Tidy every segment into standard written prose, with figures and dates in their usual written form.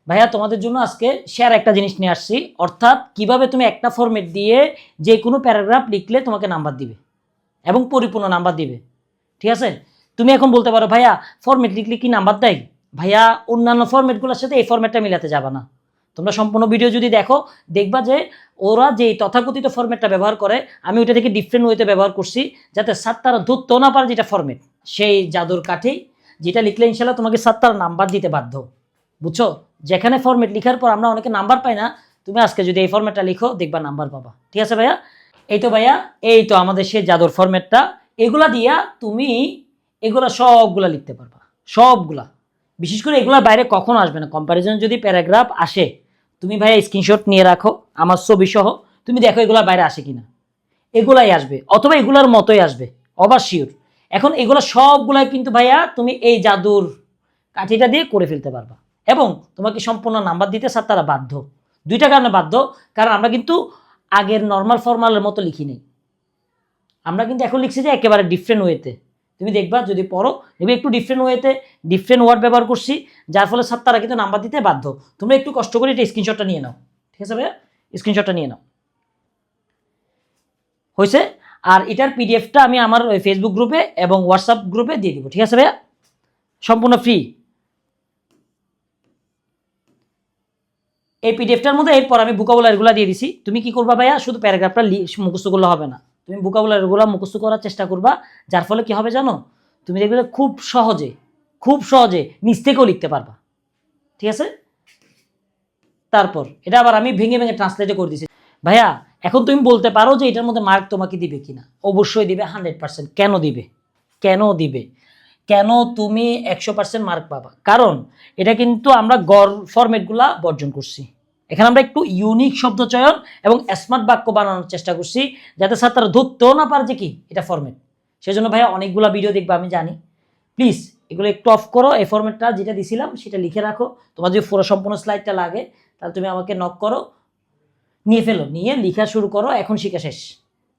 ভাইয়া তোমাদের জন্য আজকে শেয়ার একটা জিনিস নিয়ে আসছি, অর্থাৎ কিভাবে তুমি একটা ফরম্যাট দিয়ে যে কোনো প্যারাগ্রাফ লিখলে তোমাকে নাম্বার দিবে এবং পরিপূর্ণ নাম্বার দিবে। ঠিক আছে, তুমি এখন বলতে পারো ভাইয়া ফরম্যাট লিখলে কি নাম্বার দেয়? ভাইয়া অন্যান্য ফরম্যাটগুলোর সাথে এই ফরম্যাটটা মিলাতে যাবে না। তোমরা সম্পূর্ণ ভিডিও যদি দেখো দেখবা যে ওরা যে তথাকথিত ফরম্যাটটা ব্যবহার করে আমি ওইটা থেকে ডিফারেন্ট ওয়েতে ব্যবহার করছি, যাতে ছাত্ররা ধরতেও না পারে যেটা ফরম্যাট। সেই জাদুর কাঠি যেটা লিখলে ইনশাল্লাহ তোমাকে ছাত্ররা নাম্বার দিতে বাধ্য। বুঝছো? যেখানে ফরম্যাট লিখার পর আমরা অনেকে নাম্বার পাই না, তুমি আজকে যদি এই ফরম্যাটটা লিখো দেখবা নাম্বার পাবা। ঠিক আছে ভাইয়া? এই তো ভাইয়া, এই তো আমাদের সেই জাদুর ফরম্যাটটা। এগুলা দিয়া তুমি এগুলা সবগুলা লিখতে পারবা, সবগুলা। বিশেষ করে এগুলার বাইরে কখনো আসবে না। কম্প্যারিজন যদি প্যারাগ্রাফ আসে, তুমি ভাইয়া স্ক্রিনশট নিয়ে রাখো আমার ছবি সহ, তুমি দেখো এগুলার বাইরে আসে কিনা। এগুলাই আসবে অথবা এগুলার মতোই আসবে, অবার শিওর। এখন এগুলা সবগুলাই কিন্তু ভাইয়া তুমি এই জাদুর কাঠিটা দিয়ে করে ফেলতে পারবা এবং তোমাকে সম্পূর্ণ নাম্বার দিতে স্যার তারা বাধ্য। দুইটা কারণে বাধ্য, কারণ আমরা কিন্তু আগের নর্মাল ফর্মালের মতো লিখি নেই, আমরা কিন্তু এখন লিখছি যে একেবারে ডিফারেন্ট ওয়েতে। তুমি দেখবা যদি পড়ো দেখবে একটু ডিফারেন্ট ওয়েতে ডিফারেন্ট ওয়ার্ড ব্যবহার করছি, যার ফলে স্যার তারা কিন্তু নাম্বার দিতে বাধ্য। তোমরা একটু কষ্ট করে এটা স্ক্রিনশটটা নিয়ে নাও। ঠিক আছে ভাইয়া? স্ক্রিনশটটা নিয়ে নাও। হয়েছে? আর এটার পিডিএফটা আমি আমার ওই ফেসবুক গ্রুপে এবং হোয়াটসঅ্যাপ গ্রুপে দিয়ে দিব। ঠিক আছে ভাইয়া? সম্পূর্ণ ফ্রি। এই পিডিএফটার মধ্যে এরপর আমি ভোকাবুলারিগুলো দিয়ে দিছি। তুমি কি করবা ভাইয়া? শুধু প্যারাগ্রাফটা মুখস্থ করলে হবে না, তুমি ভোকাবুলারিগুলো মুখস্থ করার চেষ্টা করবা। যার ফলে কি হবে জানো? তুমি দেখবে খুব সহজে নিজ থেকেও লিখতে পারবা। ঠিক আছে? তারপর এটা আবার আমি ভেঙে ভেঙে ট্রান্সলেটে করে দিছি। ভাইয়া এখন তুমি বলতে পারো যে এটার মধ্যে মার্ক তোমাকে দিবে কিনা? অবশ্যই দিবে, 100%। কেন দিবে? কেন দিবে? কেন তুমি 100% মার্ক পাবা? কারণ এটা কিন্তু আমরা গড় ফরম্যাটগুলা বর্জন করছি। এখানে আমরা একটু ইউনিক শব্দ চয়ন এবং স্মার্ট বাক্য বানানোর চেষ্টা করছি, যাতে ছাত্ররা ধরতেও না পারে যে কি এটা ফরম্যাট। সেজন্য ভাইয়া অনেকগুলা ভিডিও দেখবা আমি জানি, প্লিজ এগুলো একটু অফ করো। এই ফরম্যাটটা যেটা দিছিলাম সেটা লিখে রাখো। তোমার যদি পুরো সম্পূর্ণ স্লাইডটা লাগে তাহলে তুমি আমাকে নক করো, নিয়ে ফেলো, নিয়ে লেখা শুরু করো। এখন শিখা শেষ,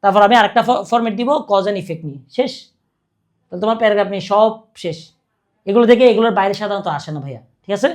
তারপর আমি আরেকটা ফরম্যাট দিব কজ অ্যান্ড ইফেক্ট নিয়ে, শেষ। তাহলে তোমার প্যারাগ্রাফ নিয়ে সব শেষ। এগুলো থেকে এগুলোর বাইরে সাধারণত আসে না ভাইয়া। ঠিক আছে?